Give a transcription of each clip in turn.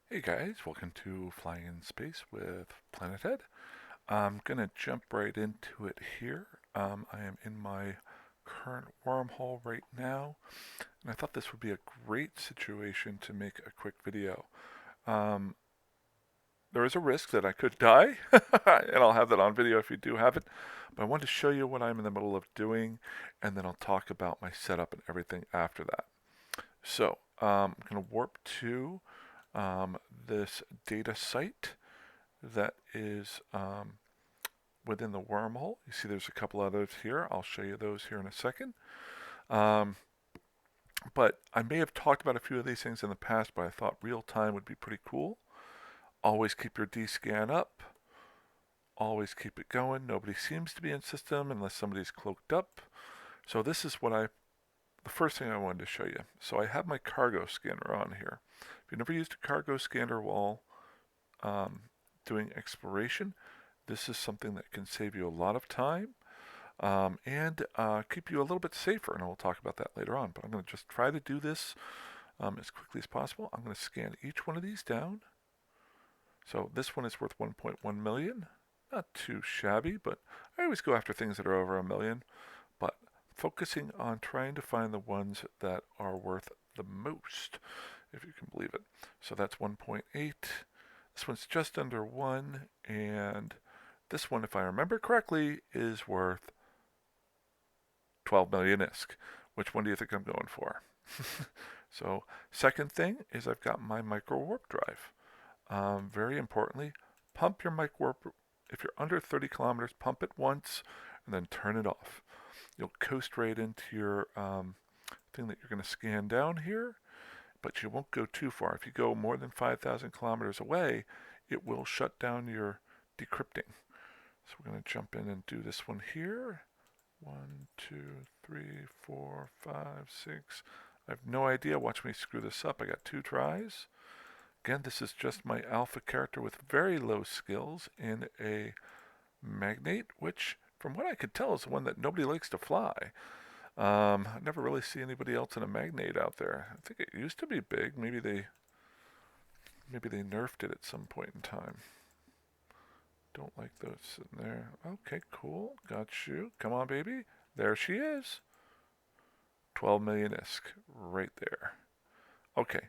Hey guys, welcome to Flying in Space with Planethead. I'm going to jump right into it here. I am in my current wormhole right now, and I thought this would be a great situation to make a quick video. Um, there is a risk that I could die, and I'll have that on video if you do have it, but I wanted to show you what I'm in the middle of doing, and then I'll talk about my setup and everything after that. So, I'm going to warp to this data site that is within the wormhole. You see there's a couple others here. I'll show you those here in a second. Um, but I may have talked about a few of these things in the past, but I thought real time would be pretty cool. Always keep your D-scan up. Always keep it going. Nobody seems to be in system unless somebody's cloaked up. So this is the first thing I wanted to show you. So I have my cargo scanner on here. If you've never used a cargo scanner while um, doing exploration, this is something that can save you a lot of time and keep you a little bit safer. And we'll talk about that later on. But I'm going to just try to do this as quickly as possible. I'm going to scan each one of these down. So this one is worth 1.1 million. Not too shabby, but I always go after things that are over a million. But focusing on trying to find the ones that are worth the most, if you can believe it. So that's 1.8. This one's just under 1, and this one, if I remember correctly, is worth 12 million ISK. Which one do you think I'm going for? So, second thing is I've got my micro warp drive. Very importantly, pump your micro warp. If you're under 30 kilometers, pump it once and then turn it off. You'll coast right into your thing that you're going to scan down here, but you won't go too far. If you go more than 5,000 kilometers away, it will shut down your decrypting. So we're going to jump in and do this one here. 1, 2, 3, 4, 5, 6. I have no idea. Watch me screw this up. I got 2 tries. Again, this is just my alpha character with very low skills in a magnate, which, from what I could tell, is the one that nobody likes to fly. I never really see anybody else in a magnate out there. I think it used to be big. Maybe they nerfed it at some point in time. Don't like those sitting there. Okay, cool. Got you. Come on, baby. There she is. 12 million ISK right there. Okay,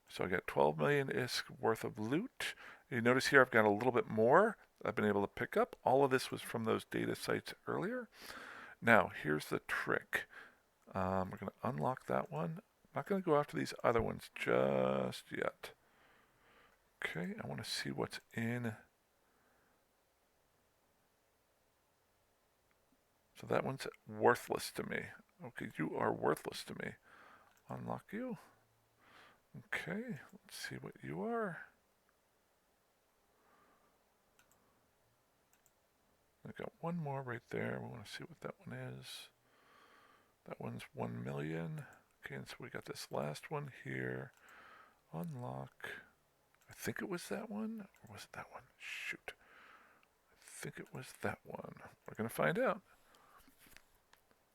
so I got 12 million ISK worth of loot. You notice here I've got a little bit more I've been able to pick up. All of this was from those data sites earlier. Now, here's the trick. We're going to unlock that one. I'm not going to go after these other ones just yet. Okay, I want to see what's in. So that one's worthless to me. Okay, you are worthless to me. Unlock you. Okay, let's see what you are. I got one more right there. We want to see what that one is. That one's 1 million. Okay, and so we got this last one here. Unlock. I think it was that one, or was it that one? Shoot. I think it was that one. We're going to find out.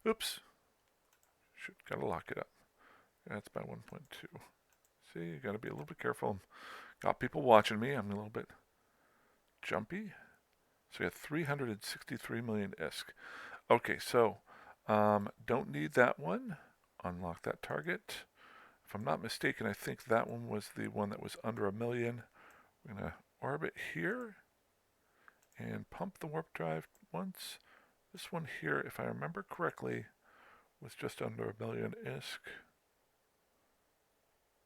Oops. Shoot, gotta lock it up. That's by 1.2. See, you gotta be a little bit careful. Got people watching me. I'm a little bit jumpy. So we have 363 million ISK. Okay, so don't need that one. Unlock that target. If I'm not mistaken, I think that one was the one that was under a million. We're going to orbit here and pump the warp drive once. This one here, if I remember correctly, was just under a million ISK.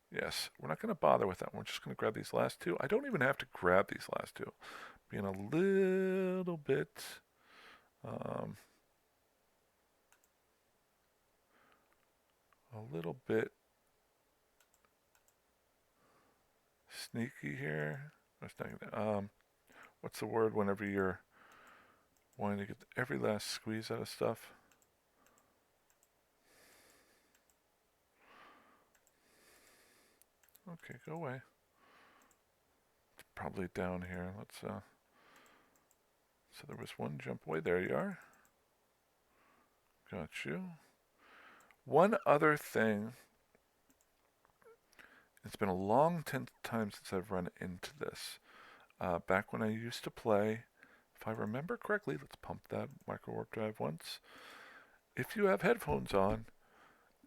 Yes, we're not going to bother with that one. We're just going to grab these last two. I don't even have to grab these last two. Being a little bit um, sneaky here. What's the word whenever you're wanting to get every last squeeze out of stuff? Okay, go away. It's probably down here. So there was one jump away. There you are. Got you. One other thing It's been a long time since I've run into this. Back when I used to play, if I remember correctly, let's pump that micro warp drive once. If you have headphones on,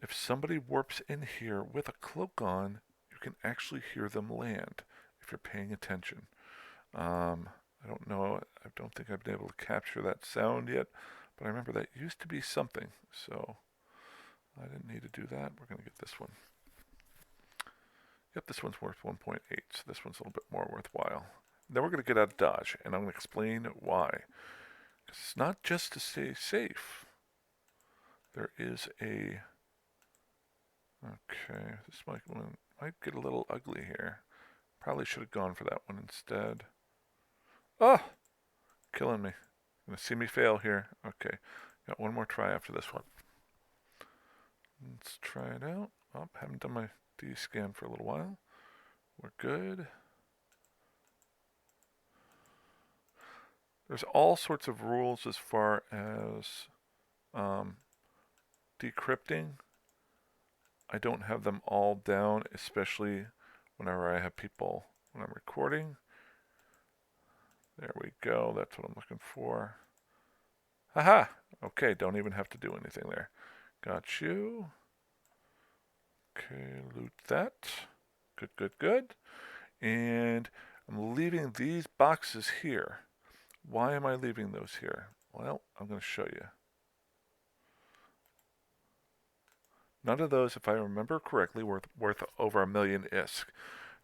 if somebody warps in here with a cloak on, you can actually hear them land if you're paying attention. I don't know, I don't think I've been able to capture that sound yet, but I remember that used to be something, so I didn't need to do that. We're going to get this one. Yep, this one's worth 1.8, so this one's a little bit more worthwhile. Then we're going to get out of dodge, and I'm going to explain why. It's not just to stay safe. There is a... Okay, this might get a little ugly here. Probably should have gone for that one instead. Oh! Killing me. Gonna see me fail here. Okay, got one more try after this one. Let's try it out. Oh, haven't done my D-scan for a little while. We're good. There's all sorts of rules as far as decrypting. I don't have them all down, especially whenever I have people when I'm recording. There we go. That's what I'm looking for. Haha! Okay, don't even have to do anything there. Got you. Okay, loot that. Good, good, good. And I'm leaving these boxes here. Why am I leaving those here? Well, I'm going to show you. None of those, if I remember correctly, worth over 1,000,000 ISK.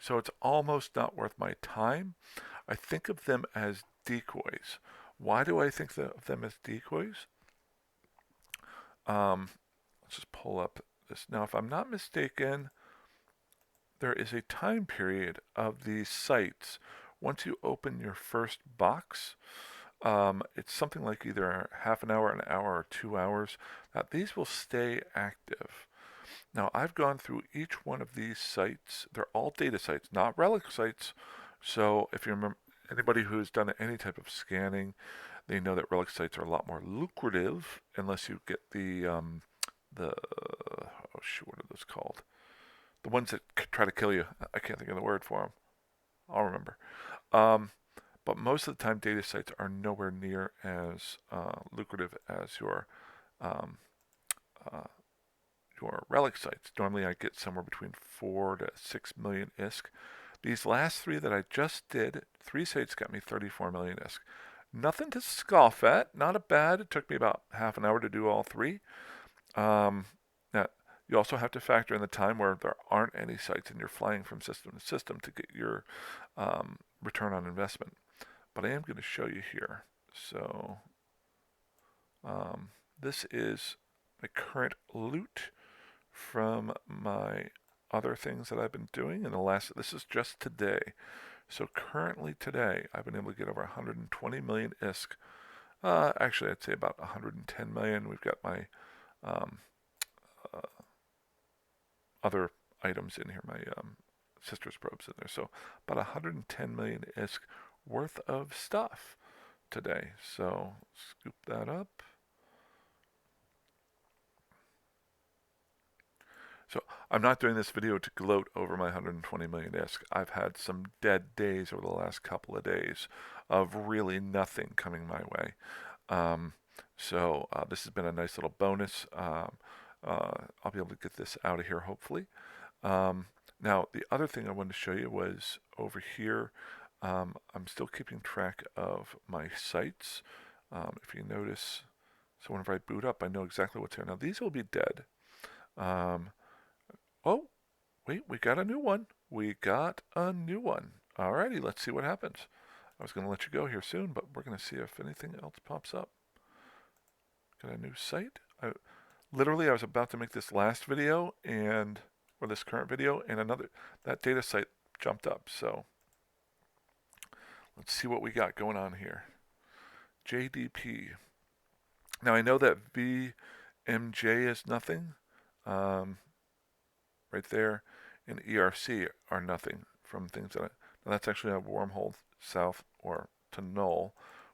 So it's almost not worth my time. I think of them as decoys. Why do I think of them as decoys? Let's just pull up this. Now, if I'm not mistaken, there is a time period of these sites. Once you open your first box, it's something like either half an hour, an hour, or 2 hours. These will stay active. Now, I've gone through each one of these sites. They're all data sites, not relic sites. So if you remember, anybody who's done any type of scanning, they know that relic sites are a lot more lucrative unless you get oh shoot, what are those called? The ones that try to kill you. I can't think of the word for them. I'll remember. But most of the time, data sites are nowhere near as lucrative as your relic sites. Normally, I get somewhere between 4 to 6 million ISK. These last three that I just did, 3 sites got me 34 million ISK. Nothing to scoff at. Not a bad. It took me about half an hour to do all 3. Now, you also have to factor in the time where there aren't any sites and you're flying from system to system to get your return on investment. But I am going to show you here. So this is my current loot from my other things that I've been doing in the last, this is just today. So currently today, I've been able to get over 120 million ISK. Actually, I'd say about 110 million. We've got my other items in here, my sister's probes in there. So about 110 million ISK worth of stuff today. So scoop that up. So I'm not doing this video to gloat over my 120 million ISK. I've had some dead days over the last couple of days of really nothing coming my way. So this has been a nice little bonus. I'll be able to get this out of here hopefully. Now the other thing I wanted to show you was over here. I'm still keeping track of my sites. If you notice, so whenever I boot up, I know exactly what's here. Now these will be dead. Oh, wait, we got a new one. We got a new one. Alrighty, let's see what happens. I was going to let you go here soon, but we're going to see if anything else pops up. Got a new site. Literally, I was about to make this last video or this current video, and that data site jumped up. So let's see what we got going on here. JDP. Now I know that VMJ is nothing. Right there, and ERC are nothing from things that that's actually a wormhole south or to null,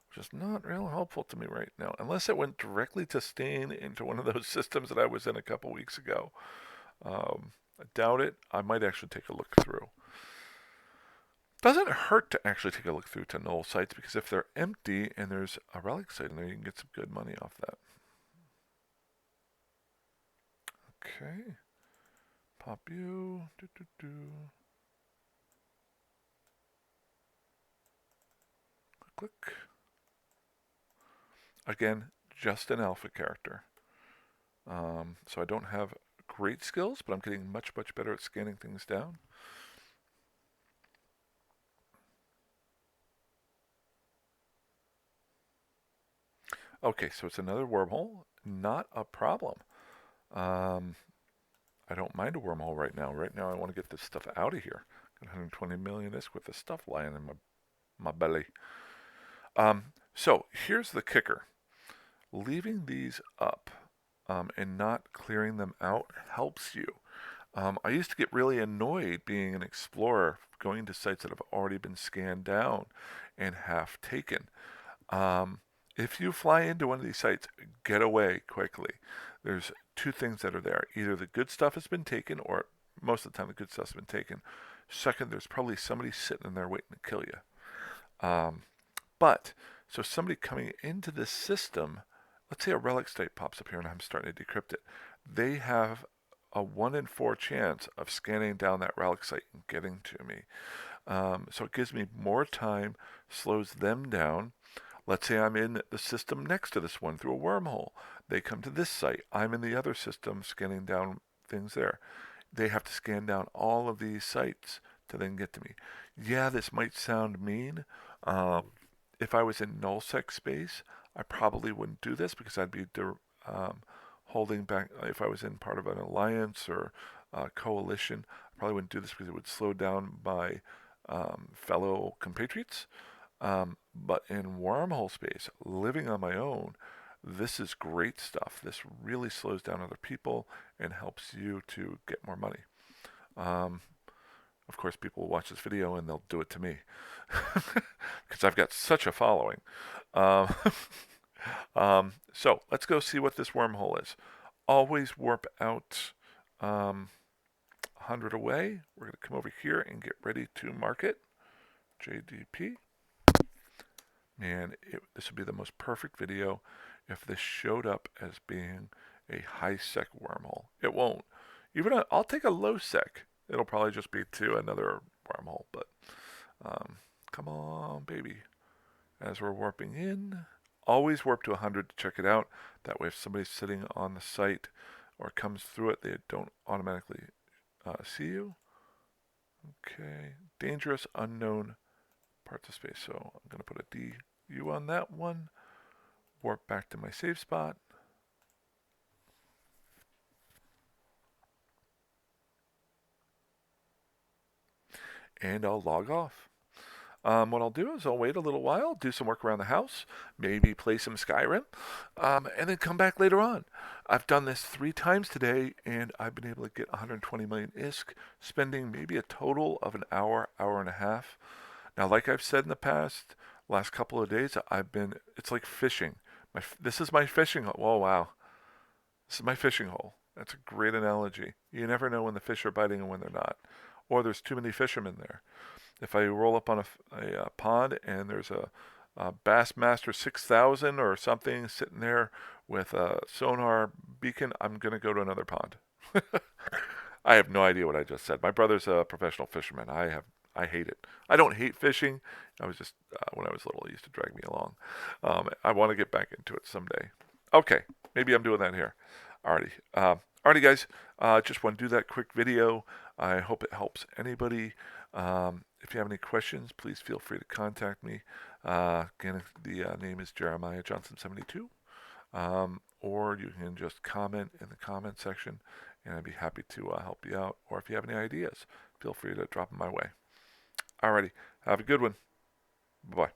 which is not real helpful to me right now, unless it went directly to stain into one of those systems that I was in a couple weeks ago. I doubt it. I might actually take a look through. Doesn't hurt to actually take a look through to null sites, because if they're empty and there's a relic site in there, you can get some good money off that. Okay. Pop you. Click. Again, just an alpha character. So I don't have great skills, but I'm getting much, much better at scanning things down. Okay, so it's another wormhole. Not a problem. I don't mind a wormhole right now. Right now I want to get this stuff out of here. Got 120 million isk with the stuff lying in my belly. So here's the kicker. Leaving these up and not clearing them out helps you. I used to get really annoyed being an explorer, going to sites that have already been scanned down and half taken. If you fly into one of these sites, get away quickly. There's two things that are there. Either the good stuff has been taken, or most of the time the good stuff's been taken. Second, there's probably somebody sitting in there waiting to kill you. So somebody coming into this system, let's say a relic site pops up here and I'm starting to decrypt it. They have a 1 in 4 chance of scanning down that relic site and getting to me. So it gives me more time, slows them down. Let's say I'm in the system next to this one through a wormhole. They come to this site. I'm in the other system scanning down things there. They have to scan down all of these sites to then get to me. Yeah, this might sound mean. If I was in nullsec space, I probably wouldn't do this, because I'd be holding back. If I was in part of an alliance or a coalition, I probably wouldn't do this because it would slow down my fellow compatriots. But in wormhole space, living on my own, this is great stuff. This really slows down other people and helps you to get more money. Of course, people will watch this video and they'll do it to me because I've got such a following. So let's go see what this wormhole is. Always warp out 100 away. We're going to come over here and get ready to mark it. JDP. Man, this would be the most perfect video if this showed up as being a high sec wormhole. It won't. I'll take a low sec. It'll probably just be to another wormhole, but come on, baby. As we're warping in, always warp to 100 to check it out. That way if somebody's sitting on the site or comes through it, they don't automatically see you. Okay, dangerous, unknown parts of space. So I'm going to put a DU on that one. Warp back to my save spot. And I'll log off. What I'll do is I'll wait a little while, do some work around the house, maybe play some Skyrim, and then come back later on. I've done this 3 times today, and I've been able to get 120 million ISK, spending maybe a total of an hour, hour and a half. Now, like I've said in the past, last couple of days, it's like fishing. This is my fishing hole. Whoa, wow. This is my fishing hole. That's a great analogy. You never know when the fish are biting and when they're not. Or there's too many fishermen there. If I roll up on a pond and there's a Bassmaster 6000 or something sitting there with a sonar beacon, I'm going to go to another pond. I have no idea what I just said. My brother's a professional fisherman. I hate it. I don't hate fishing. I was just, when I was little, it used to drag me along. I want to get back into it someday. Okay, maybe I'm doing that here. Alrighty, guys. Just want to do that quick video. I hope it helps anybody. If you have any questions, please feel free to contact me. Again, the name is Jeremiah Johnson 72. Or you can just comment in the comment section, and I'd be happy to help you out. Or if you have any ideas, feel free to drop them my way. Alrighty, have a good one. Bye-bye.